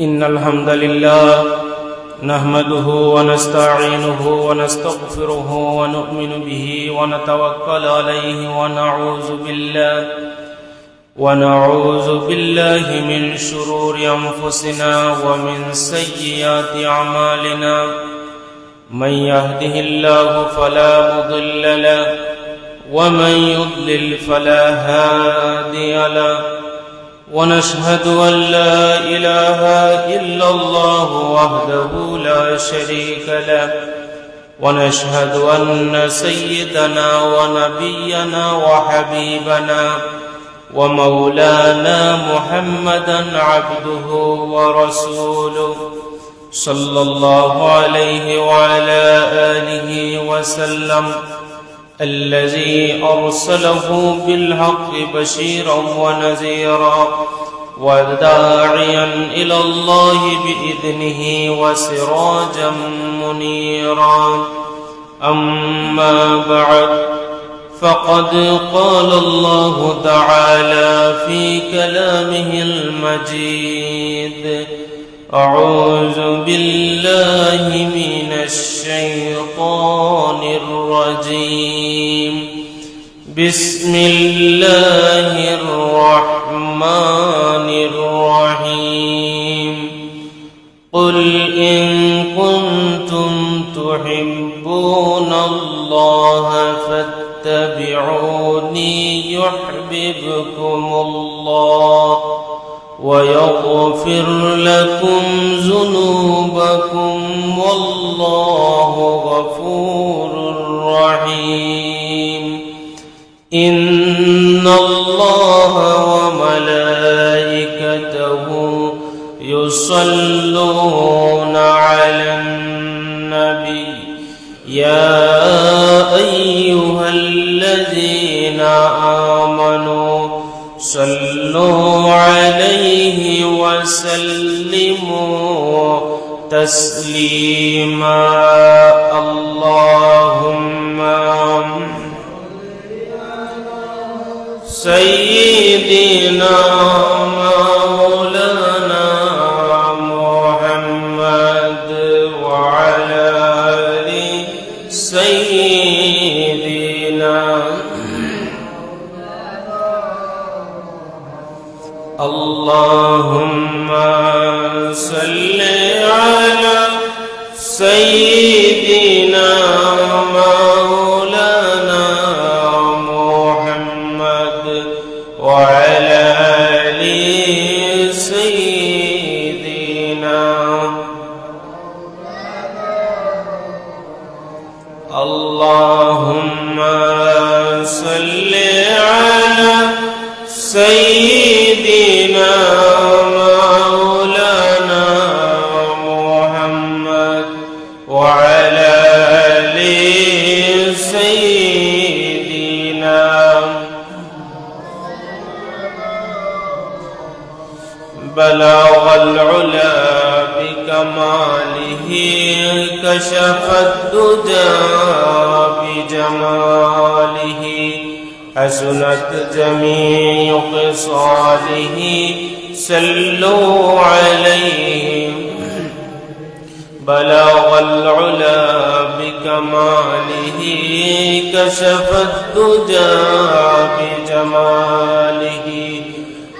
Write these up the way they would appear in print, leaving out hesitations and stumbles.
إن الحمد لله نحمده ونستعينه ونستغفره ونؤمن به ونتوكل عليه ونعوذ بالله من شرور أنفسنا ومن سيئات أعمالنا من يهده الله فلا مضل له ومن يضلل فلا هادي له ونشهد أن لا إله إلا الله وحده لا شريك له ونشهد أن سيدنا ونبينا وحبيبنا ومولانا محمدا عبده ورسوله صلى الله عليه وعلى آله وسلم الذي أرسله بالحق بشيرا ونذيرا وداعيا إلى الله بإذنه وسراجا منيرا أما بعد فقد قال الله تعالى في كلامه المجيد أعوذ بالله من الشيطان الرجيم بسم الله الرحمن الرحيم قل إن كنتم تحبون الله فاتبعوني يحببكم الله ويغفر لكم ذنوبكم والله غفور رحيم إن الله وملائكته يصلون على النبي يا أيها الذين آمنوا صلوا عليه وسلموا تسليما اللهم سيدنا مولانا محمد وعلى آل سيدنا اللهم صل على سيدنا مولانا محمد وعلى آل سيدنا اللهم صل على سيدنا مولانا محمد وعلى آل سيدنا بلغ العلا بكماله كشف الدجى بجماله حسنت جميع خصاله صلوا عليه بلغ العلا بكماله كشف الدجى بجماله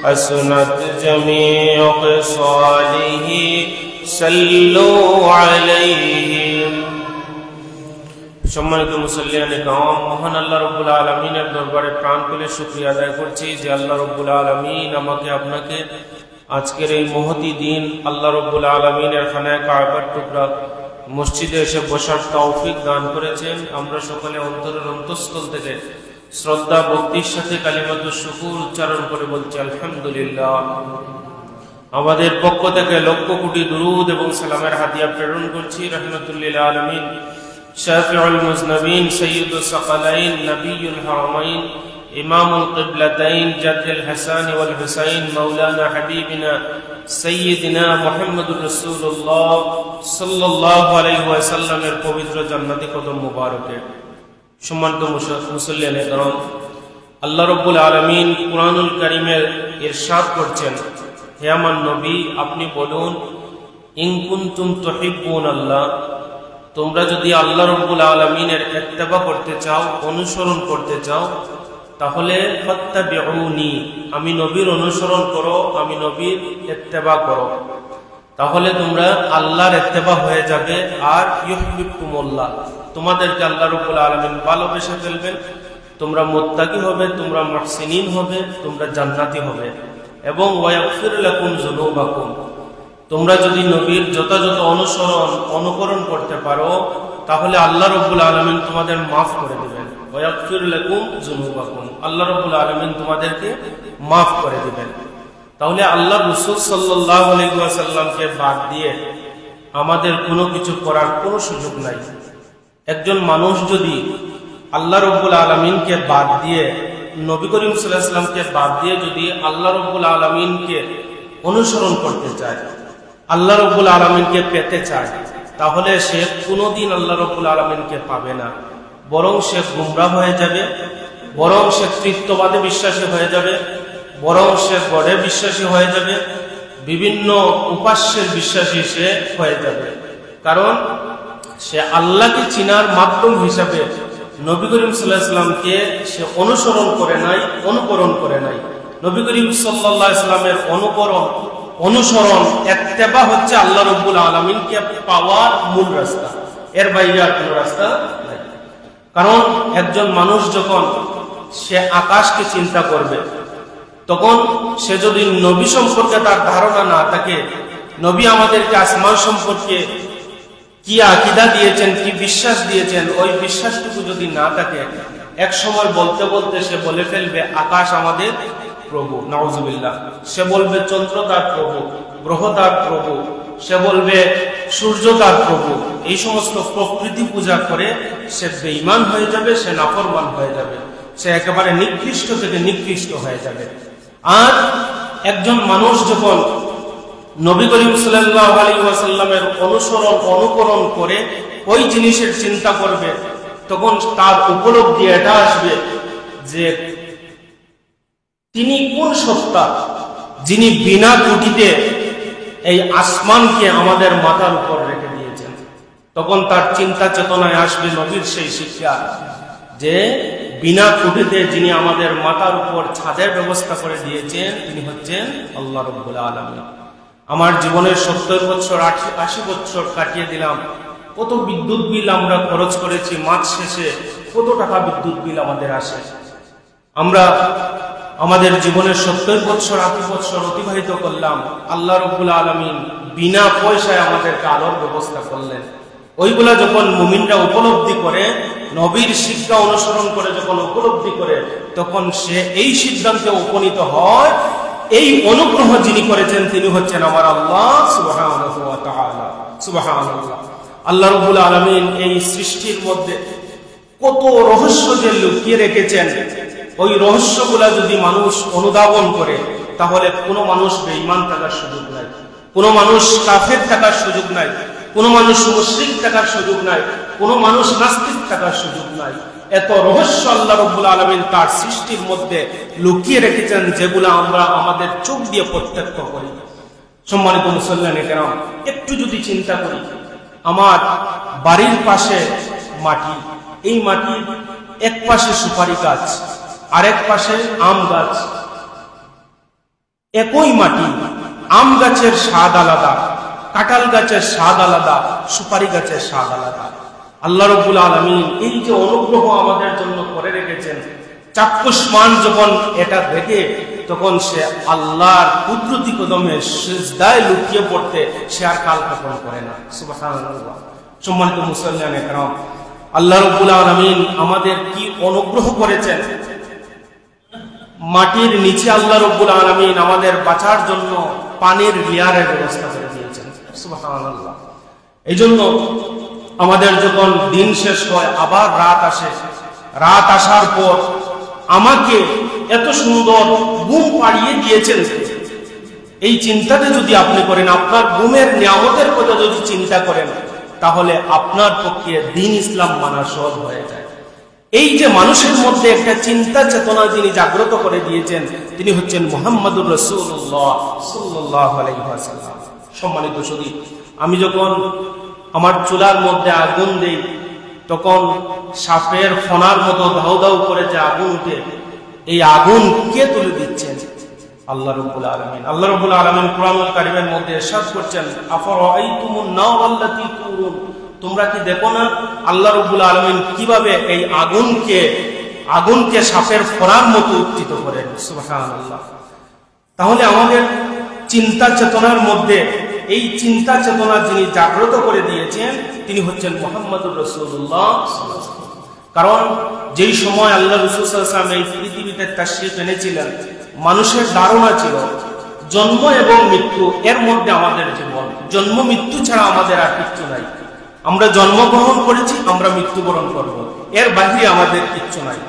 حسنت جميع خصاله صلوا عليه সম্মানিত মুসল্লিয়ানে কাওম মহান আল্লাহ রাব্বুল আলামিনের দরবারে প্রাণ খুলে শুকরিয়া আদায় করছি যে আল্লাহ রাব্বুল আলামিন আমাকে আপনাকে আজকের এই মহতি দিন আল্লাহ রাব্বুল আলামিনের খানায়ে কাবার টুকরা মসজিদে এসে বসার তৌফিক দান করেছেন। আমরা সকলে অন্তরের অন্তঃস্থল থেকে শ্রদ্ধা ভক্তির সাথে কালিমাতুশ শুকর উচ্চারণ করে বলছি আলহামদুলিল্লাহ। আমাদের পক্ষ থেকে লক্ষ কোটি দুরূদ এবং সালামের হাদিয়া প্রেরণ করছি রাহমাতুল লিল আলামিন شافع المذنبين سيد الثقلين نبي الحرمين إمام القبلتين جد الحسن والحسين مولانا حبيبنا سيدنا محمد رسول الله صلى الله عليه وسلم الپوتر جنت قدم مبارك সম্মানিত মুসল্লিয়ানে کرام আল্লাহ রাব্বুল আলামিন কুরআনুল কারীমে ইরশাদ করছেন হে আমার নবী, আপনি বলুন, ইন কুনতুম তুহিব্বুনাল্লাহ, তোমরা যদি আল্লাহ রাব্বুল আলামিনের ইত্তেবা করতে চাও, অনুসরণ করতে চাও, তাহলে ফাত্তাবিউনি, আমি নবীর অনুসরণ করো, আমি নবীর ইত্তেবা করো, তাহলে তোমরা আল্লাহর ইত্তেবা হয়ে যাবে। আর ইউহিব্বুকুমুল্লাহ, তোমাদেরকে আল্লাহ রাব্বুল আলামিন ভালোবেসে ফেলবেন, তোমরা মুত্তাকি হবে, তোমরা মুহসিনিন হবে, তোমরা জান্নাতি হবে। এবং ওয়াগফির লাকুম যুনুবাকুম, তোমরা যদি নবীর যথাযথ অনুকরণ করতে পারো, তাহলে আল্লাহ রাব্বুল আলামিন তোমাদের মাফ করে দিবেন। ওয়াগফির লাকুম যুনুবাকুম, আল্লাহ রাব্বুল আলামিন তোমাদেরকে মাফ করে দিবেন। তাহলে আল্লাহ রাসূল সাল্লাল্লাহু আলাইহি ওয়াসাল্লামকে বাদ দিয়ে আমাদের কোনো কিছু করার কোনো সুযোগ নাই। একজন মানুষ যদি আল্লাহ রাব্বুল আলামিনকে বাদ দিয়ে, নবী করিম সাল্লাল্লাহু আলাইহি ওয়াসাল্লামকে বাদ দিয়ে যদি আল্লাহ রাব্বুল আলামিনকে অনুসরণ করতে চায়, আল্লাহ রাব্বুল আলামিনকে পেতে চায়, তাহলে সে কোনোদিন আল্লাহ রাব্বুল আলামিনকে পাবে না, বরং সে গুমরাহ হয়ে যাবে, বরং সে তৃতীয়বাদে বিশ্বাসী হয়ে যাবে, বরং সে গডে বিশ্বাসী হয়ে যাবে, বিভিন্ন উপাস্যের বিশ্বাসী সে হয়ে যাবে। কারণ সে আল্লাহকে চিনার মাধ্যম হিসাবে নবী করিম সাল্লাল্লাহু আলাইহি ওয়াসাল্লামকে সে অনুসরণ করে নাই, অনুকরণ করে নাই। নবী করিম সাল্লাল্লাহু আলাইহি ওয়াসাল্লামের অনুসরণ ইত্তেবা হচ্ছে আল্লাহ রাব্বুল আলামিনকে পাওয়ার মূল রাস্তা, এর বাইরে আর কোনো রাস্তা নাই। কারণ একজন মানুষ যখন সে আকাশকে চিন্তা করবে, তখন সে যদি নবী সম্পর্কে তার ধারণা না থাকে, নবী আমাদেরকে আসমান সম্পর্কে কি আকীদা দিয়েছেন, কি বিশ্বাস দিয়েছেন, ওই বিশ্বাসটুকু যদি না থাকে, এক সময় বলতে বলতে সে বলে ফেলবে আকাশ আমাদের প্রভু, নাউজুবিল্লাহ। সে বলবে চন্দ্র তার প্রভু, গ্রহ তার প্রভু, সে বলবে সূর্য তার প্রভু। এই সমস্ত প্রকৃতি পূজা করে সে বেঈমান হয়ে যাবে, সে নাফরমান হয়ে যাবে, সে একেবারে নিকৃষ্ট থেকে নিকৃষ্ট হয়ে যাবে। আর একজন মানুষ যখন নবী করিম সাল্লাল্লাহু আলাইহি ওয়াসাল্লামের অনুকরণ করে ওই জিনিসের চিন্তা করবে, তখন তার উপলব্ধি এটা আসবে যে তিনি কোন সত্তা, যিনি বিনা ত্রুটিতে এই আসমানকে আমাদের মাথার উপর রেখে দিয়েছেন। তখন তার চিন্তা চেতনায় আসবে নবীর সেই শিক্ষা যে বিনা ত্রুটিতে যিনি আমাদের মাথার উপর ছাদের ব্যবস্থা করে দিয়েছেন, তিনি হচ্ছেন আল্লাহ রাব্বুল আলামিন। আমার জীবনের 70 বছর 80 বছর কাটিয়ে দিলাম, কত বিদ্যুৎ বিল আমরা খরচ করেছি, মাস শেষে কত টাকা বিদ্যুৎ বিল আমাদের আসে। আমরা আমাদের জীবনের 70 বছর 80 বছর অতিবাহিত করলাম, আল্লাহ রাব্বুল আলামিন বিনা পয়সায় আমাদেরকে আলোর ব্যবস্থা করলেন। ওইগুলা যখন মুমিনরা উপলব্ধি করে, নবীর শিক্ষা অনুসরণ করে যখন উপলব্ধি করে, তখন সে এই সিদ্ধান্তে উপনীত হয়, এই অনুগ্রহ যিনি করেছেন তিনি হচ্ছেন আমার আল্লাহ সুবহানাহু ওয়া তাআলা। সুবহানাল্লাহ। আল্লাহ রাব্বুল আলামিন এই সৃষ্টির মধ্যে কত রহস্য যে লুকিয়ে রেখেছেন, ওই রহস্যগুলা যদি মানুষ অনুধাবন করে, তাহলে কোনো মানুষ বেঈমান থাকার সুযোগ নাই, কোনো মানুষ কাফের থাকার সুযোগ নাই, কোনো মানুষ মুশরিক থাকার সুযোগ নাই, কোনো মানুষ নাস্তিক থাকার সুযোগ নাই। এত রহস্য আল্লাহ রাব্বুল আলামিন তার সৃষ্টির মধ্যে লুকিয়ে রেখেছেন, যেগুলা আমরা আমাদের চোখ দিয়ে প্রত্যক্ষ করি। সম্মানিত মুসল্লিয়ানে কেরাম, একটু যদি চিন্তা করি, আমার বাড়ির পাশে মাটি, এই মাটির এক পাশে সুপারি গাছ, আরেক পাশে আম গাছ, একই মাটি, আম গাছের স্বাদ আলাদা, কাঁঠাল গাছের স্বাদ আলাদা, সুপারি গাছের স্বাদ আলাদা। আল্লাহ রাব্বুল আলামিন এই যে অনুগ্রহ আমাদের জন্য করে রেখেছেন, চাক্ষুষ্মান যখন এটা দেখে, তখন সে আল্লাহর কুদরতি কদমে সিজদায় লুটিয়ে পড়তে সে আর কালক্ষেপণ করে না। সুবহানাল্লাহ। সম্মানিত মুসল্লিয়ানে কেরাম, আল্লাহ রাব্বুল আলামিন আমাদের কি অনুগ্রহ করেছেন। মাটির নিচে আল্লাহ রাব্বুল আলামিন আমাদের বাঁচার জন্য পানির লেয়ারের ব্যবস্থা করে দিয়েছেন। সুবহানাল্লাহ। এই জন্য আমাদের যখন দিন শেষ হয়, আবার রাত আসে, রাত আসার পর আমাকে এত সুন্দর ঘুম পাড়িয়ে দিয়েছেন, এই চিন্তাতে যদি আপনি করেন, আপনার ঘুমের নিয়ামতের কথা যদি চিন্তা করেন, তাহলে আপনার পক্ষে দ্বীন ইসলাম মানা সহজ হয়ে যায়। এই যে মানুষের মধ্যে একটা চিন্তা চেতনা যিনি জাগ্রত করে দিয়েছেন, তিনি হচ্ছেন মুহাম্মদুর রাসূলুল্লাহ সাল্লাল্লাহু আলাইহি ওয়াসাল্লাম। সম্মানিত সুধী, আমি যখন আমার চুলার মধ্যে আগুন দেই, তখন সাপের ফনার মতো দাউ দাউ করে যে আগুন উঠে, এই আগুন কে তুলে দিচ্ছেন? আল্লাহ রাব্বুল আলামিন। আল্লাহ রাব্বুল আলামিন কুরআনুল কারীমের মধ্যে ইরশাদ করছেন, আফরাআইতুমুন নার আল্লাতী তুরুন, তোমরা কি দেখো না আল্লাহ রাব্বুল আলামিন কিভাবে এই আগুনকে সাপের ফনার মতো উত্থিত করেন। সুবহানাল্লাহ। তাহলে আমাদের চিন্তা চেতনার মধ্যে এই চিন্তা চেতনা যিনি জাগ্রত করে দিয়েছেন, তিনি হচ্ছেন মুহাম্মদুর রাসূলুল্লাহ। কারণ যেই সময় আল্লাহ রাসূল সাল্লাল্লাহু আলাইহি ওয়াসাল্লাম এই পৃথিবীতে তাশরীফ এনেছিলেন, মানুষের ধারণা ছিল জন্ম এবং মৃত্যু, এর মধ্যে আমাদের জীবন, জন্ম মৃত্যু ছাড়া আমাদের আর কিচ্ছু নাই। আমরা জন্মগ্রহণ করেছি, আমরা মৃত্যুবরণ করব, এর বাইরে আমাদের কিচ্ছু নাই।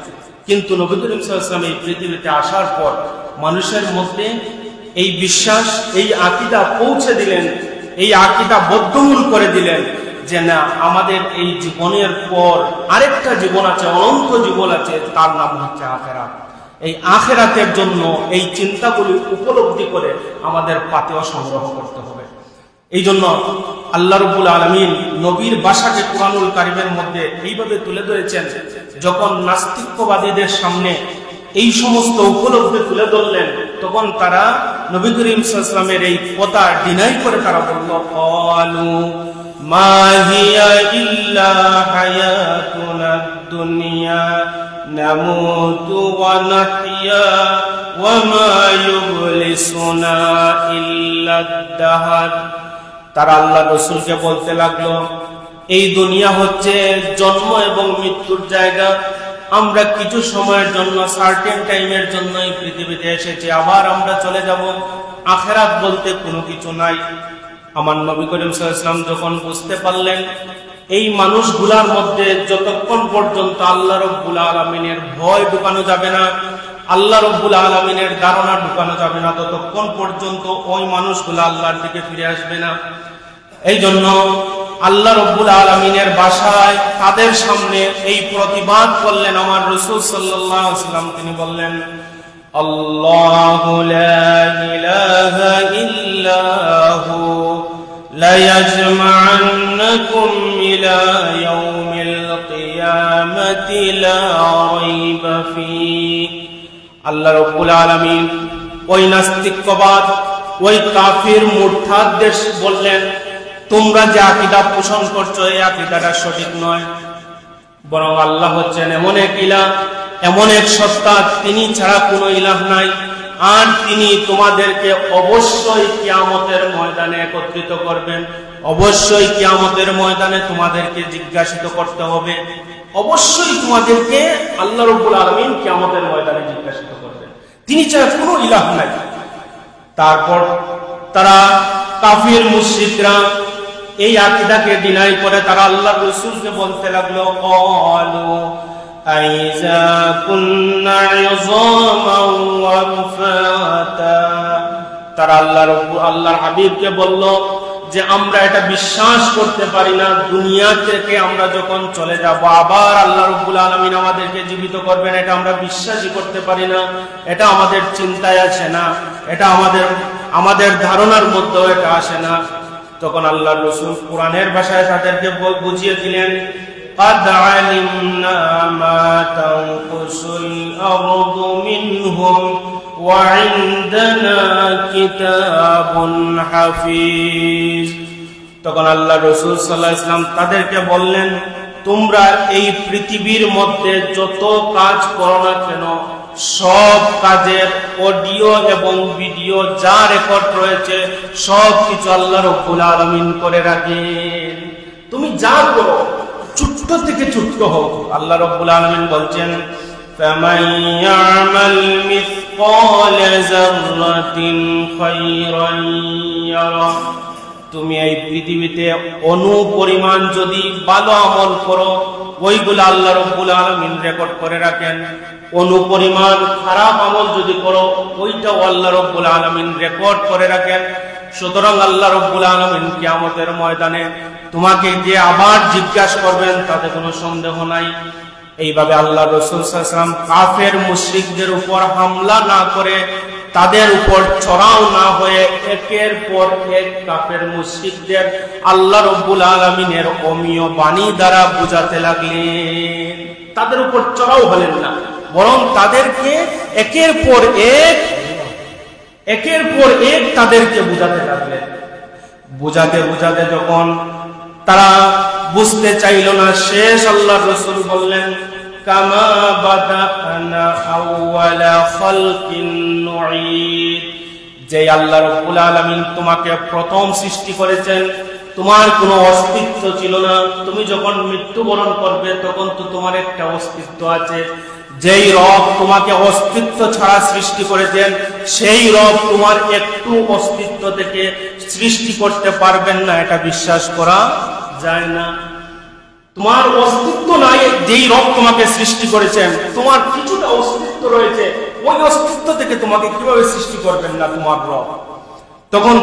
কিন্তু নবী করিম সাল্লাল্লাহু আলাইহি ওয়াসাল্লাম এই পৃথিবীতে আসার পর মানুষের মধ্যে এই বিশ্বাস, এই আকীদা পৌঁছে দিলেন, এই আকীদা বদ্ধমূল করে দিলেন যে না, আমাদের এই জীবনের পর আরেকটা জীবন আছে, অনন্ত জীবন আছে, তার নাম হচ্ছে আখিরাত। এই আখিরাতের জন্য এই চিন্তাগুলি উপলব্ধি করে আমাদের পাতেও সংগ্রহ করতে হবে। এই জন্য আল্লাহ রাব্বুল আলামিন নবীর ভাষাকে কুরআনুল কারীমের মধ্যে এইভাবে তুলে ধরেছেন, যখন নাস্তিকবাদীদের সামনে এই সমস্ত উপলব্ধি তুলে ধরলেন, তখন তারা নবী করিম সাল্লাল্লাহু আলাইহি ওয়াসাল্লামের এই কথা ডিনাই করে তারা বলল, ক্বালু মা হিয়া ইল্লা হায়াতুনা দুনিয়া নামুতু ওয়া নাহইয়া ওয়া মা ইউবলিসুনা ইল্লা দাহর। তারা আল্লাহ রাসূলকে বলতে লাগলো, এই দুনিয়া হচ্ছে জন্ম এবং মৃত্যুর জায়গা, আমরা কিছু সময়ের জন্য, সার্টেন টাইমের জন্য এই পৃথিবীতে এসেছি, আবার আমরা চলে যাব, আখিরাত বলতে কোনো কিছু নাই। আমার নবী করিম সাল্লাল্লাহু আলাইহি ওয়াসাল্লাম যখন বুঝতে পারলেন এই মানুষগুলার মধ্যে যতক্ষণ পর্যন্ত আল্লাহ রাব্বুল আলামিনের ভয় ঢুকানো যাবে না, আল্লাহ রাব্বুল আলামিনের ধারণা ঢুকানো যাবে না, ততক্ষণ পর্যন্ত ওই মানুষগুলা আল্লাহর দিকে ফিরে আসবে না। এই জন্য আল্লাহ রাব্বুল আলামিনের ভাষায় তাদের সামনে এই প্রতিবাদ করলেন আমার রাসূল সাল্লাল্লাহু আলাইহি ওয়াসাল্লাম। তিনি বললেন, আল্লাহু লা ইলাহা ইল্লাহু লা ইয়াজমা'আন্নাকুম ইলা ইয়াউমিল কিয়ামাতি লা রাইবা ফীহ। আল্লাহ রাব্বুল আলামিন ওই নাস্তিকবাদ, ওই কাফির মুরতাদদের বললেন, তোমরা যে আকীদা পোষণ করছো এই আকীদাটা সঠিক নয়, বরং আল্লাহ হচ্ছেন এমন এক ইলাহ, এমন এক সত্তা, তিনি ছাড়া কোনো ইলাহ নাই, আর তিনি তোমাদেরকে অবশ্যই কিয়ামতের ময়দানে একত্রিত করবেন, অবশ্যই কিয়ামতের ময়দানে তোমাদেরকে জিজ্ঞাসিত করতে হবে, অবশ্যই তোমাদেরকে আল্লাহ রাব্বুল আলামিন কিয়ামতের ময়দানে জিজ্ঞাসিত করবেন, তিনি ছাড়া কোনো ইলাহ নাই। তারপর তারা কাফির মুশরিকরা এই আকীদাকে ডিনাই করে তারা আল্লাহর রাসূলকে বলতে লাগলো, ক্বালু আইযা কুন্না ইযামান ওয়া রুফাতা। তারা আল্লাহর হাবিবকে বলল যে আমরা এটা বিশ্বাস করতে পারি না, দুনিয়া থেকে আমরা যখন চলে যাব আবার আল্লাহ রাব্বুল আলামিন আমাদেরকে জীবিত করবেন, এটা আমরা বিশ্বাসই করতে পারি না, এটা আমাদের চিন্তায় আসে না, এটা আমাদের ধারণার মধ্যেও এটা আসে না। তখন আল্লাহর রাসূল কোরআনের ভাষায় তাদেরকে বুঝিয়ে দিলেন, قد علمنا ما تنقص الأرض منهم وعندنا كتاب حفيظ। তখন আল্লাহ রাসূল সাল্লাল্লাহু আলাইহি ওয়াসাল্লাম তাদেরকে বললেন, তোমরা এই পৃথিবীর মধ্যে যত কাজ করো না কেন, সব কাজের অডিও এবং ভিডিও যা রেকর্ড রয়েছে সব কিছু আল্লাহ রাব্বুল আলামিন করে রাখেন। তুমি যা করো, ছোট্ট থেকে ছোট্ট হোক, আল্লাহ রাব্বুল আলামিন বলছেন, ফামান ইয়ামাল মিসকালা যাররাতিন খায়রান ইয়ারা। তুমি এই পৃথিবীতে অণু পরিমাণ যদি ভালো আমল করো, ওইগুলো আল্লাহ রাব্বুল আলামিন রেকর্ড করে রাখেন। অণু পরিমাণ খারাপ আমল যদি করো, ওইটাও আল্লাহ রাব্বুল আলামিন রেকর্ড করে রাখেন। সুতরাং আল্লাহ রাব্বুল আলামিন কিয়ামতের ময়দানে তোমাকে যে আবার জিজ্ঞাসা করবেন তাতে কোনো সন্দেহ নাই। এইভাবে আল্লাহ রাসূল সাল্লাল্লাহু আলাইহি ওয়াসাল্লাম কাফের মুশরিকদের উপর হামলা না করে, তাদের উপর চড়াও না হয়ে একের পর এক কাফের মুশরিকদের আল্লাহ রাব্বুল আলামিনের অমীয় বাণী দ্বারা বুঝাতে লাগলেন। তাদের উপর চড়াও হলেন না, বরং তাদেরকে একের পর এক তাদেরকে বুঝাতে লাগলেন। বুঝাতে বুঝাতে যখন তারা বুঝতে চাইল না, শেষ আল্লাহর রাসূল বললেন, কামা বাদানা আউওয়ালা খালকিন নুঈদ, যে আল্লাহ রাব্বুল আলামিন তোমাকে প্রথম সৃষ্টি করেছেন, তোমার কোনো অস্তিত্ব ছিল না। তুমি যখন মৃত্যুবরণ করবে তখন তো তোমার একটা অস্তিত্ব আছে। যেই রব তোমাকে অস্তিত্ব ছাড়া সৃষ্টি করেছেন, সেই রব তোমার একটু অস্তিত্ব থেকে সৃষ্টি করতে পারবেন না, এটা বিশ্বাস করা যায় না। তোমার অস্তিত্ব নাই, যেই রব তোমাকে সৃষ্টি করেছেন তোমার কিছুটা অস্তিত্ব রয়েছে, ওই অস্তিত্ব থেকে তোমাকে কিভাবে সৃষ্টি করবেন না তোমার রব? তখন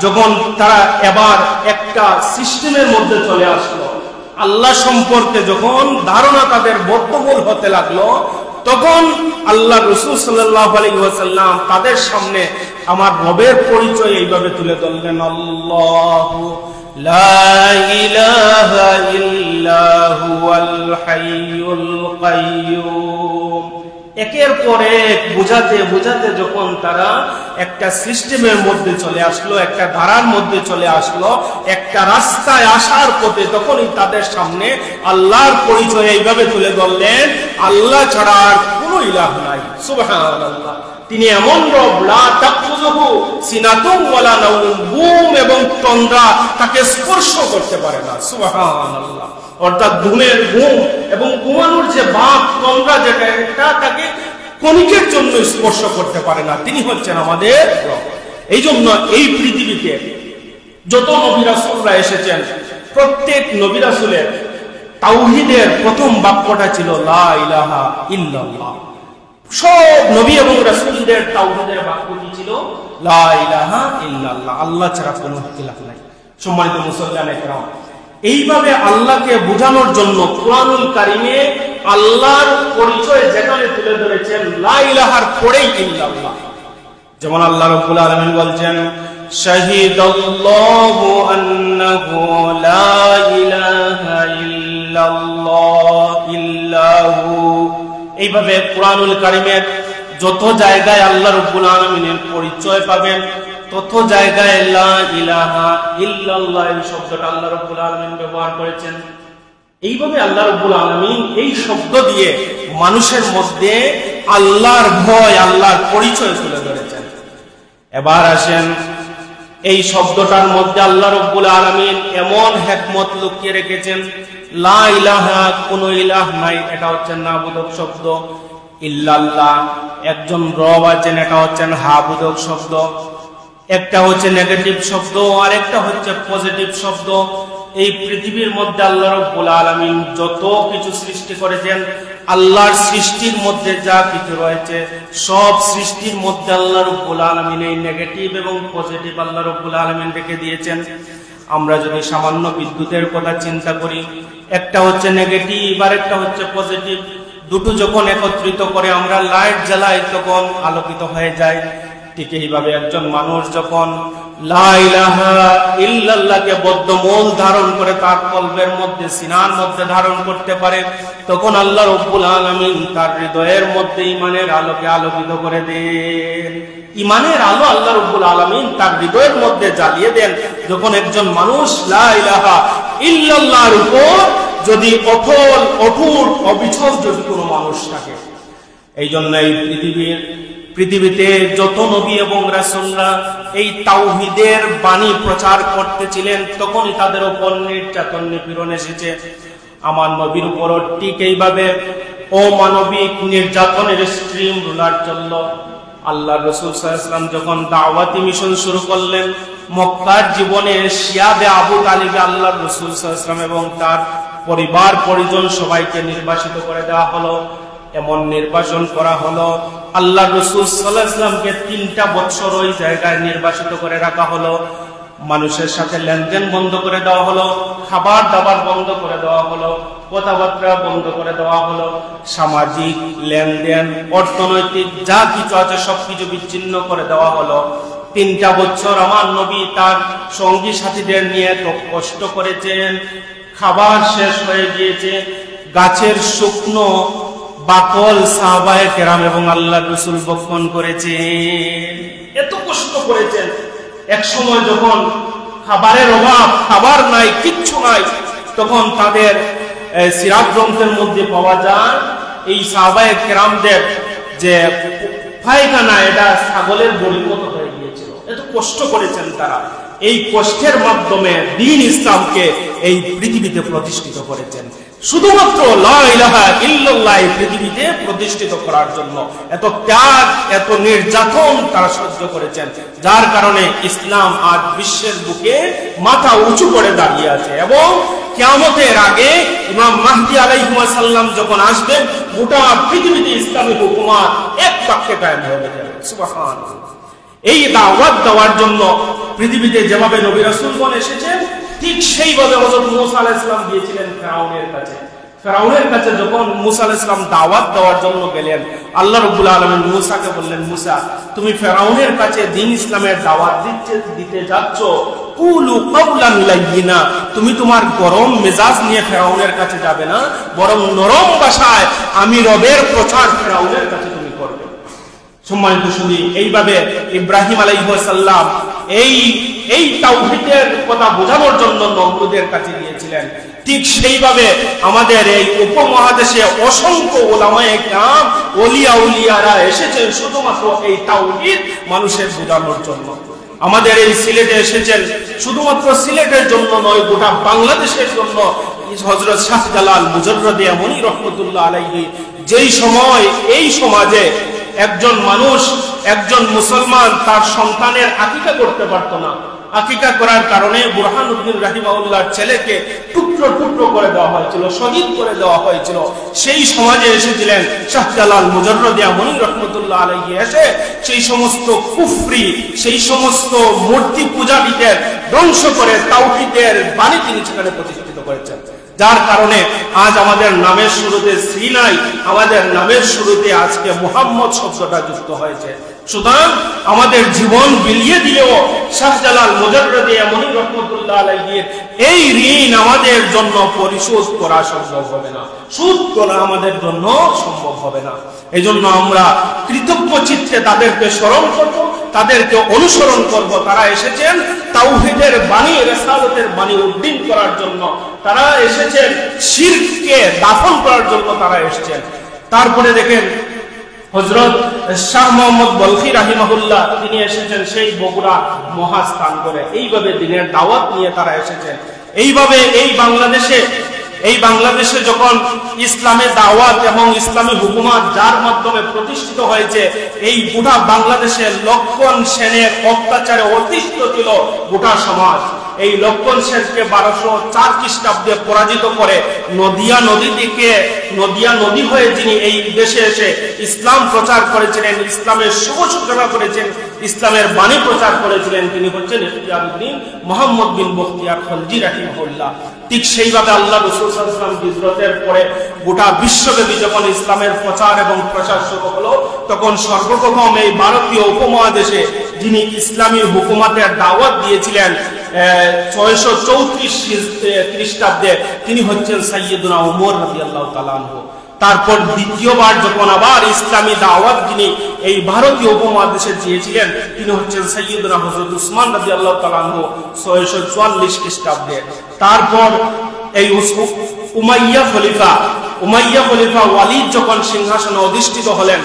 যখন তারা এবার একটা সিস্টেমের মধ্যে চলে আসলো, আল্লাহ সম্পর্কে যখন ধারণা তাদের বদ্ধমূল হতে লাগলো, তখন আল্লাহ রাসূল সাল্লাল্লাহু আলাইহি ওয়াসাল্লাম তাদের সামনে আমার রবের পরিচয় এইভাবে তুলে ধরলেন, আল্লাহু লা ইলাহা ইল্লা হুয়াল হাইয়ুল কাইয়্যুম। একের পর এক বুঝাতে বুঝাতে যখন তারা একটা সিস্টেমের মধ্যে চলে আসলো, একটা ধারার মধ্যে চলে আসলো, একটা রাস্তায় আসার পথে, তখনই তাদের সামনে আল্লাহর পরিচয় এইভাবে তুলে ধরলেন, আল্লাহ ছাড়া আর কোনো ইলাহ নাই। সুবহানাল্লাহ, তিনি এমন রব, লা তাখুযুহু সিনাতুন ওয়ালা নাওম, ঘুম এবং তন্দ্রা তাকে স্পর্শ করতে পারে না। সুবহানাল্লাহ, অর্থাৎ ঘুমের ঘুম এবং ঘুমানোর যে ভাব, তন্দ্রা যেটা, এটা তাকে কণিকের জন্য স্পর্শ করতে পারে না। তিনি হচ্ছেন আমাদের রব। এই জন্য এই পৃথিবীতে যত নবী রাসূলরা এসেছেন, প্রত্যেক নবী রাসূলের তাওহীদের প্রথম বাক্যটা ছিল লা ইলাহা ইল্লাল্লাহ। সব নবী এবং রাসূলদের তাওহীদের বাক্য কি ছিল? লা ইলাহা ইল্লাল্লাহ, আল্লাহ ছাড়া কোনো ইলাহ নাই। সম্মানিত মুসল্লিয়ানে কেরাম, এইভাবে আল্লাহকে বোঝানোর জন্য কুরআনুল কারীমে আল্লাহর পরিচয় যেখানে তুলে ধরেছেন, লা ইলাহার পরেই ইল্লাল্লাহ। যেমন আল্লাহ রাব্বুল আলামিন বলছেন, শাহিদাল্লাহু আন্নাহু লা ইলাহা ইল্লাল্লাহ ইল্লাহু। এইভাবে কুরআনুল কারীমের যত জায়গায় আল্লাহ রাব্বুল আলামিনের পরিচয় পাবেন, তত জায়গায় লা ইলাহা ইল্লাল্লাহ এই শব্দটা আল্লাহ রাব্বুল আলামিন ব্যবহার করেছেন। এইভাবে আল্লাহ রাব্বুল আলামিন এই শব্দ দিয়ে মানুষের মধ্যে আল্লাহর ভয়, আল্লাহর পরিচয় তুলে ধরেছেন। এবার আসেন, এই শব্দটার মধ্যে আল্লাহ রাব্বুল আলামিন এমন হিকমত লুকিয়ে রেখেছেন। লা ইলাহা, কোনো ইলাহ নাই, এটা হচ্ছে নাবুদক শব্দ। ইল্লাল্লাহ, একজন রব আছেন, এটা হচ্ছে হাবুদক শব্দ। একটা হচ্ছে নেগেটিভ শব্দ, আর একটা হচ্ছে পজিটিভ শব্দ। এই পৃথিবীর মধ্যে আল্লাহ রাব্বুল আলামিন যত কিছু সৃষ্টি করেছেন, আল্লাহর সৃষ্টির মধ্যে যা কিছু রয়েছে, সব সৃষ্টির মধ্যে আল্লাহ রাব্বুল আলামিন এই নেগেটিভ এবং পজিটিভ আল্লাহ রাব্বুল আলামিন রেখে দিয়েছেন। আমরা যদি সামান্য বিদ্যুতের কথা চিন্তা করি, একটা হচ্ছে নেগেটিভ আর একটা হচ্ছে পজিটিভ, দুটো যখন একত্রিত করে আমরা লাইট জ্বালাই তখন আলোকিত হয়ে যায়। ঠিক এইভাবে একজন মানুষ যখন লা ইলাহা ইল্লাল্লাহকে বদ্ধমূল ধারণ করে তার কলবের মধ্যে, সিনার মধ্যে ধারণ করতে পারে, তখন আল্লাহ রাব্বুল আলামিন তার হৃদয়ের মধ্যে ঈমানের আলোকে আলোকিত করে দেন। ঈমানের আলো আল্লাহ রাব্বুল আলামিন তার হৃদয়ের মধ্যে জ্বালিয়ে দেন। যখন একজন মানুষ লা ইলাহা ইল্লাল্লাহর উপর যদি অটুট অবিচল যদি কোনো মানুষ থাকে। এই জন্য এই পৃথিবীতে যত নবী এবং রাসূলরা এই তাওহীদের বাণী প্রচার করতেছিলেন, তখনই তাদের উপর নির্যাতন নিপীড়ন এসেছে। আমার নবীর উপরও ঠিক এইভাবে অমানবিক নির্যাতনের স্ট্রিম রুলার চলল। আল্লাহ রাসূল সাল্লাল্লাহু আলাইহি ওয়াসাল্লাম যখন দাওয়াতি মিশন শুরু করলেন, মক্কার জীবনে শিয়াবে আবু তালিবে আল্লাহ রাসূল সাল্লাল্লাহু আলাইহি ওয়াসাল্লাম এবং তার পরিবার পরিজন সবাইকে নির্বাসিত করে দেওয়া হলো। এমন নির্বাচন করা হলো, আল্লাহ রাসূল সাল্লাল্লাহু আলাইহি ওয়াসাল্লামকে 3টা বছর ওই জায়গায় নির্বাসিত করে রাখা হলো। মানুষের সাথে লেনদেন বন্ধ করে দেওয়া হলো, খাবার দাবার বন্ধ করে দেওয়া হলো, কথাবার্তা বন্ধ করে দেওয়া হলো, সামাজিক লেনদেন অর্থনৈতিক যা কিছু আছে সবকিছু বিচ্ছিন্ন করে দেওয়া হলো। 3টা বছর আমার নবী তার সঙ্গী সাথীদের নিয়ে তো কষ্ট করেছেন, খাবার শেষ হয়ে গিয়েছে, গাছের শুকনো বাকল সাহাবায়ে কেরাম এবং আল্লাহর রাসূল বক্ষণ করেছেন, এত কষ্ট করেছেন। এক সময় যখন খাবারের অভাব, খাবার নাই, কিচ্ছু নাই, তখন তাদের সিরাত গ্রন্থের মধ্যে পাওয়া যায় এই সাহাবায়ে কেরামদের যে পায়খানা এটা ছাগলের বলির মতো হয়ে গিয়েছিল, এত কষ্ট করেছেন তারা। এই কষ্টের মাধ্যমে দ্বীন ইসলামকে এই পৃথিবীতে প্রতিষ্ঠিত করেছেন, শুধুমাত্র লা ইলাহা ইল্লাল্লাহ পৃথিবীতে প্রতিষ্ঠিত করার জন্য এত ত্যাগ, এত নির্যাতন তারা সহ্য করেছেন, যার কারণে ইসলাম আজ বিশ্বের বুকে মাথা উঁচু করে দাঁড়িয়ে আছে। এবং কিয়ামতের আগে ইমাম মাহদী আলাইহিস সালাম যখন আসবেন, গোটা পৃথিবীতে ইসলামী হুকুমত এক বাক্যে কায়েম হয়ে যাবে। সুবহানাল্লাহ। এই দাওয়াত দেওয়ার জন্য পৃথিবীতে যেভাবে নবী রাসূলগণ এসেছেন, ঠিক সেইভাবে হযরত মূসা আলাইহিস সালাম গিয়েছিলেন ফিরআউনের কাছে। ফিরআউনের কাছে যখন মূসা আলাইহিস সালাম দাওয়াত দেওয়ার জন্য গেলেন, আল্লাহ রাব্বুল আলামিন মূসাকে বললেন, মূসা তুমি ফিরআউনের কাছে দ্বীন ইসলামের দাওয়াত দিতে যাচ্ছ, কুলু কাওলান লাইয়িনা, তুমি তোমার গরম মেজাজ নিয়ে ফিরআউনের কাছে যাবে না, বরং নরম ভাষায় আমি রবের প্রচার ফিরআউনের কাছে তুমি করবে। সম্মানিত শুনি, এইভাবে ইব্রাহিম আলাইহিস সালাম এই তাওহীদের কথা বোঝানোর জন্য নমরুদের কাছে গিয়েছিলেন। ঠিক সেইভাবে আমাদের এই উপমহাদেশে অসংখ্য উলামায়ে কেরাম, ওলিয়া উলিয়ারা এসেছেন শুধুমাত্র এই তাওহীদ মানুষের বোঝানোর জন্য। আমাদের এই সিলেটে এসেছেন শুধুমাত্র সিলেটের জন্য নয়, গোটা বাংলাদেশের জন্য। হযরত শাহজালাল মুজাররদে আমনী রাহমাতুল্লাহ আলাইহি যেই সময় এই সমাজে একজন মানুষ, একজন মুসলমান তার সন্তানের আকিকা করতে পারত না, আকিকা করার কারণে বুরহানুদ্দিন রাহিমাহুল্লাহর ছেলেকে টুকরো টুকরো করে দেওয়া হয়েছিল, শহীদ করে দেওয়া হয়েছিল। সেই সমাজে এসেছিলেন শাহজালাল মুজাররদে আমনী রাহমাতুল্লাহ আলাইহি, এসে সেই সমস্ত কুফরি, সেই সমস্ত মূর্তি পূজারীদের ধ্বংস করে তাওহীদের বাণী তিনি সেখানে প্রতিষ্ঠিত করেছেন। যার কারণে আজ আমাদের নামের শুরুতে শ্রী নাই, আমাদের নামের শুরুতে আজকে মুহাম্মদ শব্দটা যুক্ত হয়েছে। সুতরাং আমাদের জীবন বিলিয়ে দিলেও শাহজালাল মুজাররদে আমনী রাহমাতুল্লাহ আলাইহির এই ঋণ আমাদের জন্য পরিশোধ করা সম্ভব হবে না, শোধ করা আমাদের জন্য সম্ভব হবে না। এই জন্য আমরা কৃতজ্ঞ চিত্তে তাদেরকে স্মরণ করব, তাদেরকে অনুসরণ করব। তারা এসেছেন তাওহীদের বাণী, রিসালাতের বাণী উদ্দিন করার জন্য, তারা এসেছেন শিরককে দাফন করার জন্য তারা এসেছেন। তারপরে দেখেন হযরত শাহ মোহাম্মদ বলখি রাহিমাহুল্লাহ, তিনি এসেছেন সেই বগুড়া মহাস্থান করে, এইভাবে দিনের দাওয়াত নিয়ে তারা এসেছেন। এইভাবে এই বাংলাদেশে যখন ইসলামের দাওয়াত এবং ইসলামী হুকুমত যার মাধ্যমে প্রতিষ্ঠিত হয়েছে, এই গোটা বাংলাদেশে লক্ষণ সেনের অত্যাচারে অতিষ্ঠ ছিল গোটা সমাজ। এই লক্ষণ সেনকে 1204 খ্রিস্টাব্দে পরাজিত করে নদিয়া নদী হয়ে যিনি এই দেশে এসে ইসলাম প্রচার করেছিলেন, ইসলামের শুভ সূচনা করেছেন, ইসলামের বাণী প্রচার করেছিলেন, তিনি হচ্ছেন ইখতিয়ারউদ্দিন মুহাম্মদ বিন বখতিয়ার খলজি রাহিমাহুল্লাহ। ঠিক সেইভাবে আল্লাহ রাসূল সাল্লাল্লাহু আলাইহি ওয়াসাল্লাম হিজরতের পরে গোটা বিশ্বব্যাপী যখন ইসলামের প্রচার এবং প্রসার শুরু হলো, তখন সর্বপ্রথম এই ভারতীয় উপমহাদেশে যিনি ইসলামী হুকুমতের দাওয়াত দিয়েছিলেন 634 খ্রিস্টাব্দে, তিনি হচ্ছেন সাইয়্যিদুনা ওমর রাদিয়াল্লাহু তাআলা আনহু। তারপর দ্বিতীয়বার যখন আবার ইসলামী দাওয়াত যিনি এই ভারতীয় উপমহাদেশে দিয়েছিলেন, তিনি হচ্ছেন সাইয়্যিদুনা হযরত উসমান রাদিয়াল্লাহু তাআলা আনহু 644 খ্রিস্টাব্দে। তারপর এই উমাইয়া খলিফা ওয়ালিদ যখন সিংহাসনে অধিষ্ঠিত হলেন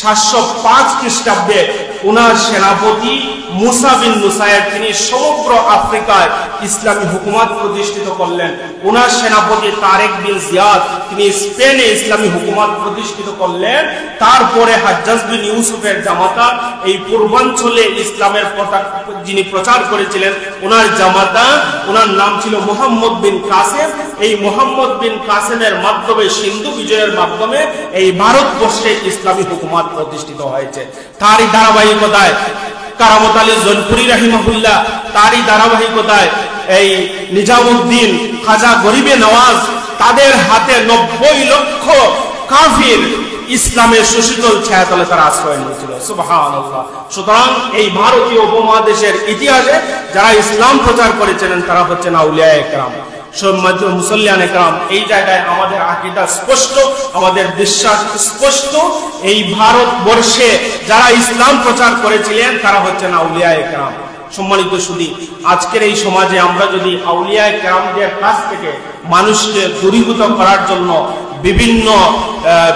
705 খ্রিস্টাব্দে, উনার সেনাপতি মুসা বিন নুসাইর তিনি সমগ্র আফ্রিকায় ইসলামী হুকুমত প্রতিষ্ঠিত করলেন। উনার সেনাপতি তারেক বিন জিয়াদ তিনি স্পেনে ইসলামী হুকুমত প্রতিষ্ঠিত করলেন। তারপরে হাজ্জাজ বিন ইউসুফের জামাতা এই পূর্বাঞ্চলে ইসলামের যিনি প্রচার করেছিলেন, ওনার জামাতা, ওনার নাম ছিল মুহাম্মদ বিন কাসেম। এই মুহাম্মদ বিন কাসেমের মাধ্যমে, সিন্ধু বিজয়ের মাধ্যমে এই ভারতবর্ষে ইসলামী হুকুমত প্রতিষ্ঠিত হয়েছে। তারই ধারাবাহিকতায় কারামত আলী জলপুরি রাহিমাহুল্লাহ, তারই ধারাবাহিকতায় এই নিজামুদ্দিন, খাজা গরিবে নওয়াজ, তাদের হাতে 90 লক্ষ কাফির ইসলামের সুশীতল ছায়াতলে তারা আশ্রয় নিয়েছিল। সুবহানাল্লাহ। সুতরাং এই ভারতীয় উপমহাদেশের ইতিহাসে যারা ইসলাম প্রচার করেছিলেন তারা হচ্ছেন আউলিয়ায়ে কেরাম, মুসল্লিয়ানে কেরাম। এই জায়গায় আমাদের আকীদা স্পষ্ট, আমাদের বিশ্বাস স্পষ্ট। এই ভারতবর্ষে যারা ইসলাম প্রচার করেছিলেন তারা হচ্ছেন আউলিয়ায়ে কেরাম। সম্মানিত সুধী, আজকের এই সমাজে আমরা যদি আউলিয়ায়ে কেরামদের কাছ থেকে মানুষকে দূরীভূত করার জন্য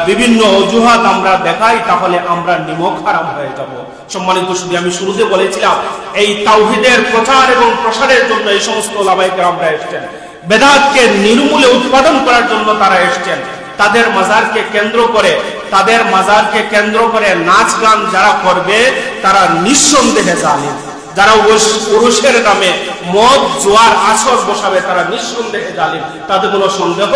বিভিন্ন অজুহাত আমরা দেখাই, তাহলে আমরা নিমক হারাম হয়ে যাব। সম্মানিত সুধী, আমি শুরুতে বলেছিলাম এই তাওহীদের প্রচার এবং প্রসারের জন্য এই সমস্ত ওলামায়ে কেরামরা এসেছেন, বেদাতকে নির্মূলে উৎপাদন করার জন্য তারা এসেছেন। তাদের মাজারকে কেন্দ্র করে নাচ গান যারা করবে তারা নিঃসন্দেহে জালিম। যারা পুরুষের নামে মদ জোয়ার আসর বসাবে তারা নিঃসন্দেহে জালিম, তাতে কোনো সন্দেহ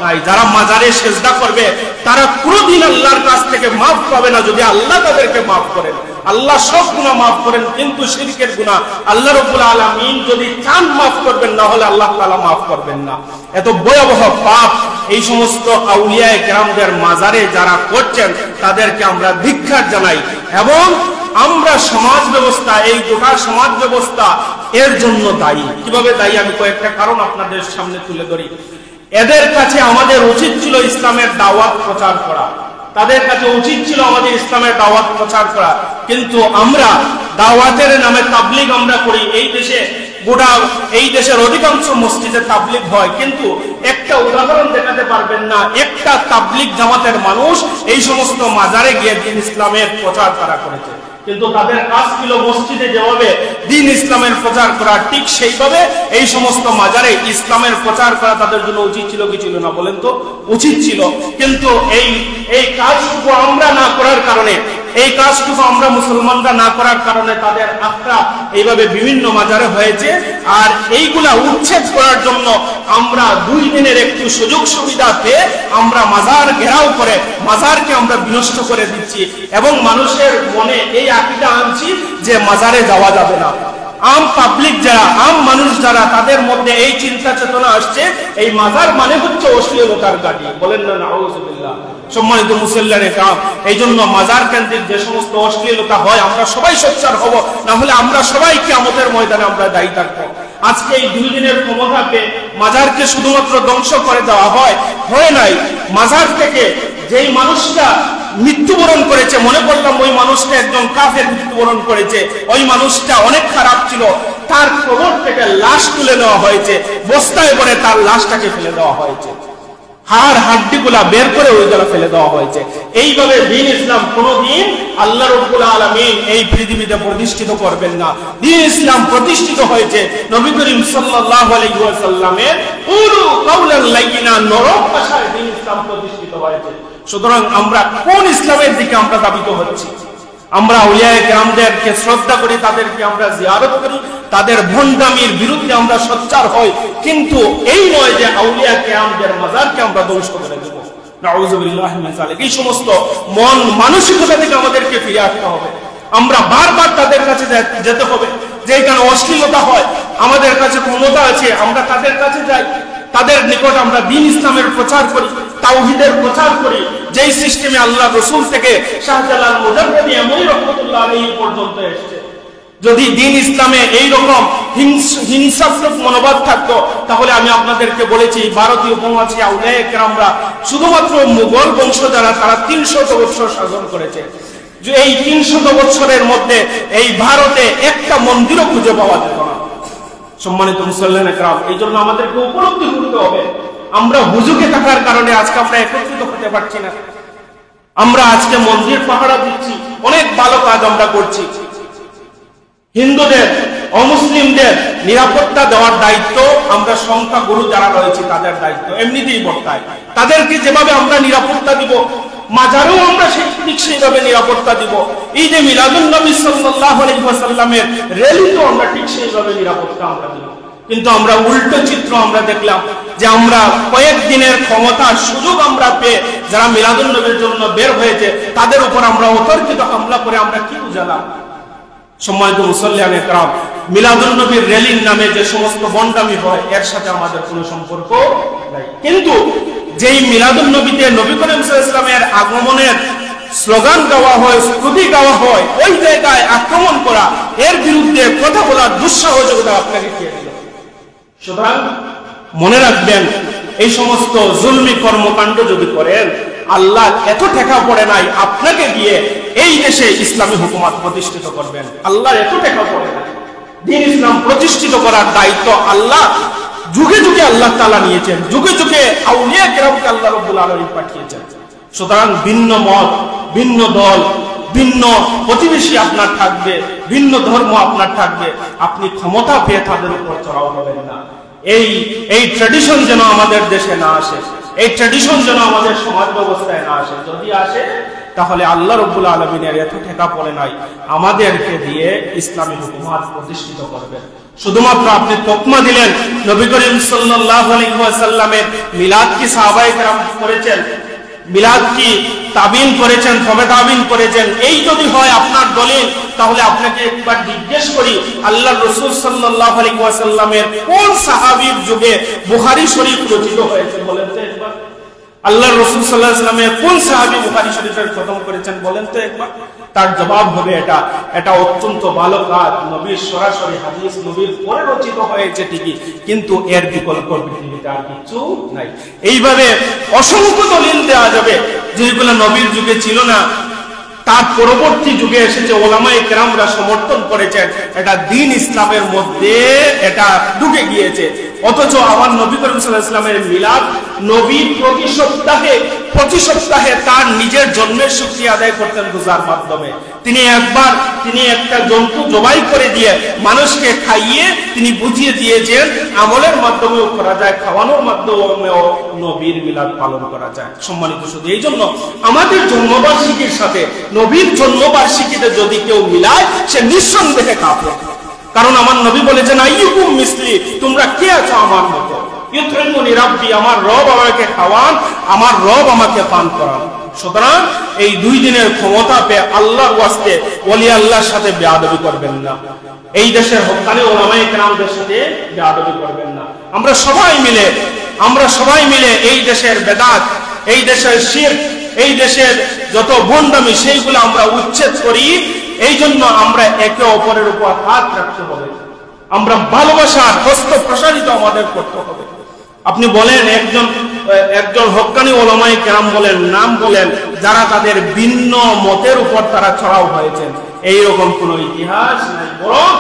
নাই। যারা মাজারে সেজদা করবে তারা কোনোদিন আল্লাহর কাছ থেকে মাফ পাবে না যদি আল্লাহ তাদেরকে মাফ করেন। আল্লাহ সব গুনাহ মাফ করেন, কিন্তু শিরকের গুনাহ আল্লাহ রাব্বুল আলামিন যদি চান মাফ করবেন, না হলে আল্লাহ তাআলা মাফ করবেন না। এত ভয়াবহ পাপ এই সমস্ত আউলিয়ায়ে কেরামদের মাজারে যারা করছেন তাদেরকে আমরা ধিক্কার জানাই। এবং আমরা সমাজ ব্যবস্থা, এই গোটা সমাজ ব্যবস্থা এর জন্য দায়ী। কিভাবে দায়ী আমি কয়েকটা কারণ আপনাদের সামনে তুলে ধরি। এদের কাছে আমাদের উচিত ছিল ইসলামের দাওয়াত প্রচার করা, তাদের কাছে উচিত ছিল আমাদের ইসলামের দাওয়াত প্রচার করা, কিন্তু আমরা দাওয়াতের নামে তাবলীগ আমরা করি। এই দেশের অধিকাংশ মসজিদে তাবলীগ হয়, কিন্তু একটা উদাহরণ দেখাতে পারবেন না একটা তাবলীগ জামাতের মানুষ এই সমস্ত মাজারে গিয়ে দ্বীন ইসলামের প্রচার তারা করেছে। কিন্তু তাদের কাজ ছিল মসজিদে যেভাবে দ্বীন ইসলামের প্রচার করা, ঠিক সেইভাবে এই সমস্ত মাজারে ইসলামের প্রচার করা তাদের জন্য উচিত ছিল কি ছিল না বলেন তো? উচিত ছিল। কিন্তু এই কাজটুকু আমরা না করার কারণে, এই কাজটুকু আমরা মুসলমানরা না করার কারণে তাদের আখড়া এইভাবে বিভিন্ন মাজারে হয়েছে। আর এইগুলা উচ্ছেদ করার জন্য আমরা 2 দিনের একটু সুযোগ সুবিধা পেয়ে আমরা মাজার ঘেরাও করে মাজারকে আমরা বিনষ্ট করে দিচ্ছি এবং মানুষের মনে এই আকীদা আনছি যে মাজারে যাওয়া যাবে না। আম পাবলিক যারা, আম মানুষ যারা, তাদের মধ্যে এই চিন্তা চেতনা আসছে এই মাজার মানে হচ্ছে অশ্লীলতার গাড়ি। বলেন না নাউযুবিল্লাহ। সম্মানিত মুসল্লিয়ানে কেরাম, এই জন্য মাজার কেন্দ্রিক যে সমস্ত অশ্লীলতা হয় আমরা সবাই সোচ্চার হব, না হলে আমরা সবাই কিয়ামতের ময়দানে আমরা দায়ী থাকবো। আজকে এই 2 দিনের ক্ষমতাকে মাজারকে শুধুমাত্র ধ্বংস করে দেওয়া হয় নাই। মাজার থেকে যেই মানুষটা মৃত্যুবরণ করেছে, মনে করলাম ওই মানুষটা একজন কাফের মৃত্যুবরণ করেছে, ওই মানুষটা অনেক খারাপ ছিল, তার কবর থেকে লাশ তুলে নেওয়া হয়েছে, বস্তায় করে তার লাশটাকে ফেলে দেওয়া হয়েছে, হাড় হাড্ডিগুলা বের করে ওই জায়গায় ফেলে দেওয়া হয়েছে। এইভাবে দ্বীন ইসলাম কোনদিন আল্লাহ রাব্বুল আলামিন এই পৃথিবীতে প্রতিষ্ঠিত করবেন না। দ্বীন ইসলাম প্রতিষ্ঠিত হয়েছে নবী করিম সাল্লাল্লাহু আলাইহি ওয়াসাল্লামের কুলু কাওলান লাইয়িনা, নরম ভাষায় দ্বীন ইসলাম প্রতিষ্ঠিত হয়েছে। সুতরাং আমরা কোন ইসলামের দিকে আমরা ধাবিত হচ্ছি? আমরা আউলিয়ায়ে কেরামদেরকে শ্রদ্ধা করি, তাদেরকে আমরা জিয়ারত করি, তাদের ভণ্ডামির বিরুদ্ধে আমরা সোচ্চার হই, কিন্তু এই নয় যে আউলিয়া কেরামদের মাজারকে আমরা ধ্বংস করে দেব। নাউযুবিল্লাহ মিন যালিক। এই সমস্ত মন মানসিকতা থেকে আমাদেরকে ফিরে আসতে হবে। আমরা বারবার তাদের কাছে যেতে হবে। যেখানে অশ্লীলতা হয়, আমাদের কাছে ক্ষমতা আছে, আমরা তাদের কাছে যাই, তাদের নিকট আমরা দ্বীন ইসলামের প্রচার করি, তাওহীদের প্রচার করি, যেই সিস্টেমে আল্লাহ রাসূল থেকে শাহজালাল মুজাদ্দিদি এমনি রাহমাতুল্লাহ আলাইহি পর্যন্ত এসেছে। যদি দ্বীন ইসলামে এই রকম হিংসাত্মক মনোভাব থাকতো, তাহলে আমি আপনাদেরকে বলেছি ভারতীয় উপমহাদেশে আউলিয়ায়ে কেরামরা শুধুমাত্র মুঘল বংশ যারা, তারা 300 বছর শাসন করেছে। এই 300 বছরের মধ্যে এই ভারতে একটা মন্দিরও খুঁজে পাওয়া যেত না। সম্মানিত মুসল্লিয়ানে কেরাম, এই জন্য আমাদেরকে উপলব্ধি করতে হবে আমরা হুজুগে থাকার কারণে আজকে আমরা একত্রিত হতে পারছি না। আমরা আজকে মন্দির পাহারা দিচ্ছি, অনেক ভালো কাজ আমরা করছি। হিন্দুদের, অমুসলিমদের নিরাপত্তা দেওয়ার দায়িত্ব আমরা সংখ্যাগুরু যারা রয়েছে তাদের দায়িত্ব এমনিতেই বর্তায়। তাদেরকে যেভাবে আমরা নিরাপত্তা দিব, মাজারেও আমরা ঠিক সেইভাবে নিরাপত্তা দিব। এই যে মিলাদুন নবী সাল্লাল্লাহু আলাইহি ওয়াসাল্লামের র্যালিতেও আমরা ঠিক সেইভাবে নিরাপত্তা আমরা দিব। কিন্তু আমরা উল্টো চিত্র আমরা দেখলাম যে আমরা কয়েকদিনের ক্ষমতার সুযোগ আমরা পেয়ে যারা মিলাদুন নবীর জন্য বের হয়েছে তাদের উপর আমরা অতর্কিত হামলা করে আমরা কি বুঝালাম? সম্মানিত মুসল্লিয়ানে কেরাম, মিলাদুন নবীর র্যালির নামে যে সমস্ত বন্ডামি হয় এর সাথে আমাদের কোনো সম্পর্ক নাই। কিন্তু যেই মিলাদুন নবীতে নবী করিম সাল্লাল্লাহু আলাইহি ওয়াসাল্লামের আগমনের স্লোগান গাওয়া হয়, স্তুতি গাওয়া হয়, ওই জায়গায় আক্রমণ করা, এর বিরুদ্ধে কথা বলার দুঃসাহসিকতা আপনাকে কে দিল? সুতরাং মনে রাখবেন, এই সমস্ত জুলমি কর্মকাণ্ড যদি করেন, আল্লাহ এত ঠেকা পড়ে নাই আপনাকে দিয়ে এই দেশে ইসলামী হুকুমত প্রতিষ্ঠিত করবেন। আল্লাহ এত ঠেকা পড়ে নাই। দ্বীন ইসলাম প্রতিষ্ঠিত করার দায়িত্ব আল্লাহ যুগে যুগে আল্লাহ তাআলা নিয়েছেন, যুগে যুগে আউলিয়া কেরামকে আল্লাহ রাব্বুল আলামিন পাঠিয়েছেন। সুতরাং ভিন্ন মত, ভিন্ন দল, ভিন্ন প্রতিবেশী আপনার থাকবে, ভিন্ন ধর্ম আপনার থাকবে, আপনি ক্ষমতা পেয়ে তাদের উপর চড়াও হবেন না। এই ট্র্যাডিশন যেন আমাদের দেশে না আসে, এই ট্র্যাডিশন যেন আমাদের সমাজ ব্যবস্থায় না আসে। যদি আসে তাহলে আল্লাহ রাব্বুল আলামিনের এত ঠেকা পড়ে নাই আমাদেরকে দিয়ে ইসলামী হুকুমত প্রতিষ্ঠিত করবেন। শুধুমাত্র আপনি তকমা দিলেন নবী করিম সাল্লাল্লাহু আলাইহি ওয়াসাল্লামের মিলাদ কি সাহাবায়ে কেরাম করেছেন, মিলাদ কি তাবিন করেছেন, তবে তাবিন করেছেন, এই যদি হয় আপনার দলিল, তাহলে আপনাকে একবার জিজ্ঞেস করি, আল্লাহর রাসূল সাল্লাল্লাহু আলাইহি ওয়াসাল্লামের কোন সাহাবীর যুগে বুখারী শরীফ রচিত হয়েছে বলেন তো একবার? আল্লাহর রাসূল সাল্লাল্লাহু আলাইহি ওয়াসাল্লামের কোন সাহাবী বুখারী শরীফের খতম করেছেন বলেন তো একবার? তার জবাব হবে এটা অত্যন্ত ভালো কাজ, নবীর সরাসরি হাদিস নবীর পরে রচিত হয়েছে ঠিকই, কিন্তু এর বিকল্প পৃথিবীতে আর কিছু নাই। এইভাবে অসংখ্য দলিল দেওয়া যাবে যেগুলো নবীর যুগে ছিল না, তার পরবর্তী যুগে এসেছে, ওলামায়ে কেরামরা সমর্থন করেছেন, এটা দ্বীন ইসলামের মধ্যে এটা ঢুকে গিয়েছে। অথচ আমার নবী করিম সাল্লাল্লাহু আলাইহি ওয়াসাল্লামের মিলাদ নবী প্রতি সপ্তাহে তার নিজের জন্মের শুকরিয়া আদায় করতেন রোজার মাধ্যমে। তিনি একটা জন্তু জবাই করে দিয়ে মানুষকে খাইয়ে তিনি বুঝিয়ে দিয়েছেন আমলের মাধ্যমেও করা যায়, খাওয়ানোর মাধ্যমেও নবীর মিলাদ পালন করা যায়। সম্মানিত শুধু এই জন্য আমাদের জন্মবার্ষিকীর সাথে নবীর জন্মবার্ষিকীতে যদি কেউ মিলায়, সে নিঃসন্দেহে কাফের। কারণ আমার নবী বলেছেন, আইয়ুকুম মিসলি, তোমরা কে আছো আমার মতো? ইউতরিমুনি রাব্বি, আমার রব আমাকে খাওয়ান, আমার রব আমাকে পান করান। সুতরাং এই 2 দিনের ক্ষমতা পেয়ে আল্লাহর ওয়াস্তে ওলি আল্লাহর সাথে বেয়াদবি করবেন না, এই দেশের হক্কানি ওলামায়ে কেরামদের সাথে বেয়াদবি করবেন না। আমরা সবাই মিলে এই দেশের বেদাত, এই দেশের শিরক, এই দেশের যত ভণ্ডামি সেইগুলো আমরা উচ্ছেদ করি। এই জন্য আমরা একে অপরের উপর হাত রাখতে হবে, আমরা ভালোবাসার হস্ত প্রসারিত আমাদের করতে হবে। আপনি বলেন একজন হক্কানি ওলামায়ে কেরাম বলেন, নাম বলেন, যারা তাদের ভিন্ন মতের উপর তারা ছড়াও হয়েছেন, এইরকম কোন ইতিহাস নাই, বরং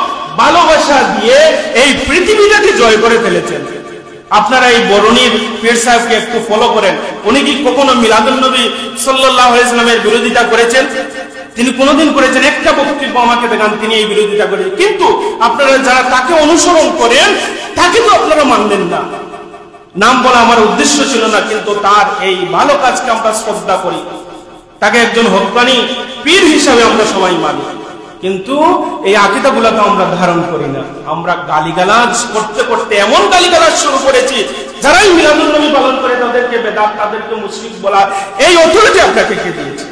ভালোবাসা দিয়ে এই পৃথিবীটাকে জয় করে ফেলেছেন। আপনারা এই বরণীর পীর সাহেবকে একটু ফলো করেন, উনি কি কখনো মিলাদুন নবী সাল্লাল্লাহু আলাইহি ওয়াসাল্লামের বিরোধিতা করেছেন? তিনি কোনদিন করেছেন? একটা বক্তব্য আমাকে দেখান তিনি এই বিরোধিতা করেছেন। কিন্তু আপনারা যারা তাকে অনুসরণ করেন, তাকে তো আপনারা মানলেন না। নাম বলা আমার উদ্দেশ্য ছিল না, কিন্তু তার এই ভালো কাজকে আমরা শ্রদ্ধা করি, তাকে একজন হক্কানি পীর হিসাবে আমরা সবাই মানি, কিন্তু এই আকীদাগুলোকে আমরা ধারণ করি না। আমরা গালিগালাজ করতে করতে এমন গালিগালাজ শুরু করেছি, যারাই মিলাদুন নবী পালন করে তাদেরকে বেদাত, তাদেরকে মুশরিক বলা, এই অথরিটি আপনাকে কে দিয়েছে?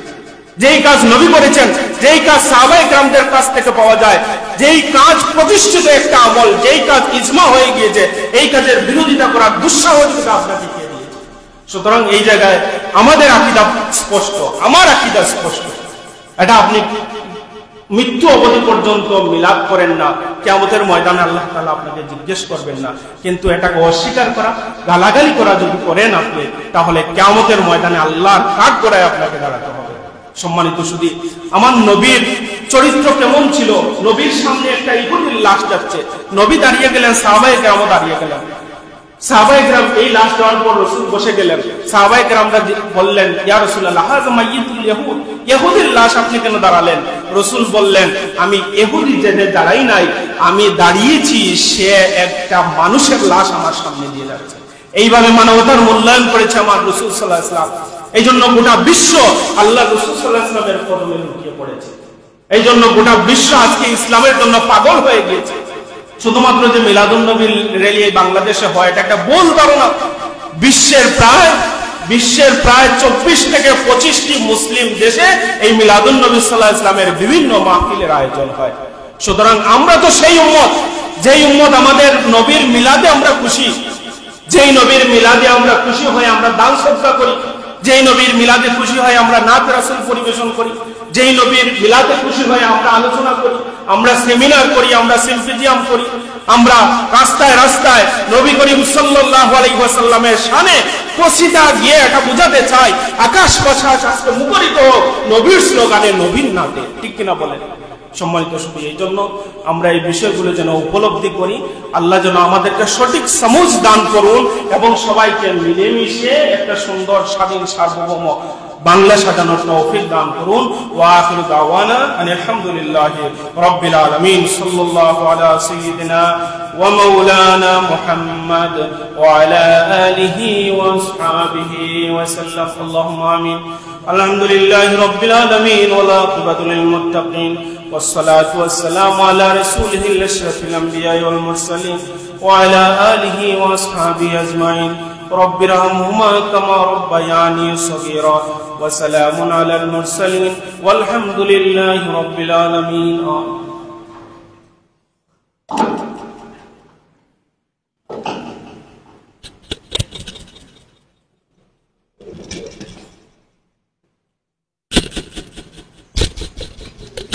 যেই কাজ নবী করেছেন, যেই কাজ সাহাবায়ে কেরামদের কাছ থেকে পাওয়া যায়, যেই কাজ প্রতিষ্ঠিত একটা আমল, যেই কাজ ইজমা হয়ে গিয়েছে, এই কাজের বিরোধিতা করার দুঃসাহসিকতা আপনাকে কে দিয়েছে? সুতরাং এই জায়গায় আমাদের আকীদা স্পষ্ট, আমার আকীদা স্পষ্ট, এটা আপনি মৃত্যু অবধি পর্যন্ত মিলাদ করেন না, কিয়ামতের ময়দানে আল্লাহ তাআলা আপনাকে জিজ্ঞেস করবেন না। কিন্তু এটাকে অস্বীকার করা, গালাগালি করা যদি করেন আপনি, তাহলে কিয়ামতের ময়দানে আল্লাহর কাঠগড়ায় আপনাকে দাঁড়াতে হবে। সম্মানিত শুধু আমার নবীর চরিত্র কেমন ছিল? নবীর সামনে একটা ইহুদির লাশ যাচ্ছে, নবী দাঁড়িয়ে গেলেন, সাহাবায়ে কেরামও দাঁড়িয়ে গেলেন। সাহাবায়ে কেরাম এই লাশ দেওয়ার পর রাসূল বসে গেলেন। সাহাবায়ে কেরামরা বললেন, ইয়া রাসূলুল্লাহ, হাযা মাইয়িতুল ইয়াহুদ, ইহুদির লাশ আপনি কেন দাঁড়ালেন? রাসূল বললেন, আমি ইহুদি যে দাঁড়াই নাই, আমি দাঁড়িয়েছি, সে একটা মানুষের লাশ আমার সামনে দিয়ে যাচ্ছে। এইভাবে মানবতার মূল্যায়ন করেছে আমার রাসূল সাল্লাল্লাহু আলাইহি ওয়াসাল্লাম। এই জন্য গোটা বিশ্ব আল্লাহ রাসূল সাল্লাল্লাহু আলাইহি ওয়াসাল্লামের কদমে লুটিয়ে পড়েছে। এই জন্য গোটা বিশ্ব আজকে ইসলামের জন্য পাগল হয়ে গিয়েছে। শুধুমাত্র যে মিলাদুন নবীর র্যালি বাংলাদেশে হয়, এটা একটা ভুল ধারণা। বিশ্বের প্রায় 24 থেকে 25টি মুসলিম দেশে এই মিলাদুন নবী সাল্লাল্লাহু আলাইহি ওয়াসাল্লামের বিভিন্ন মাহফিলের আয়োজন হয়। সুতরাং আমরা তো সেই উম্মত, যেই উম্মত আমাদের নবীর মিলাদে আমরা খুশি, যেই নবীর মিলাদে আমরা খুশি হয়ে আমরা দান সদকা করি, যেই নবীর মিলাদে খুশি হয়ে আমরা নাত রাসূল পরিবেশন করি, যেই নবীর মিলাদে খুশি হয়ে আমরা আলোচনা করি, আমরা সেমিনার করি, আমরা সিম্পোজিয়াম করি, আমরা রাস্তায় রাস্তায় নবী করিম সাল্লাল্লাহু আলাইহি ওয়াসাল্লামের শানে কসিদা গিয়ে এটা বোঝাতে চাই, আকাশ বাতাস আজকে মুখরিত হোক নবীর স্লোগানে, নবীর নাতে, ঠিক কিনা বলেন? সম্মানিত সুধী, এই জন্য আমরা এই বিষয়গুলো যেন উপলব্ধি করি, আল্লাহ যেন আমাদেরকে সঠিক সমঝ দান করুন এবং সবাইকে মিলেমিশে একটা সুন্দর স্বাধীন সার্বভৌম বাংলা সাজানোর তৌফিক দান করুন। ওয়া আখিরু দাওয়ানা আলহামদুলিল্লাহি রাব্বিল আলামিন। সাল্লাল্লাহু আলা সাইয়্যিদিনা ওয়া মাওলানা মুহাম্মদ ওয়া আলা আলিহি ওয়া আসহাবিহি ওয়া সাল্লাম। আল্লাহুম্মা আমিন। আলহামদুলিল্লাহি রাব্বিল আলামিন ওয়া লা আকিবাতু লিল মুত্তাকিন والصلاة والسلام على رسوله الأشرف الأنبياء والمرسلين وعلى آله وأصحابه أجمعين رب ارحمهما كما ربياني صغيرا وسلام على المرسلين والحمد لله رب العالمين.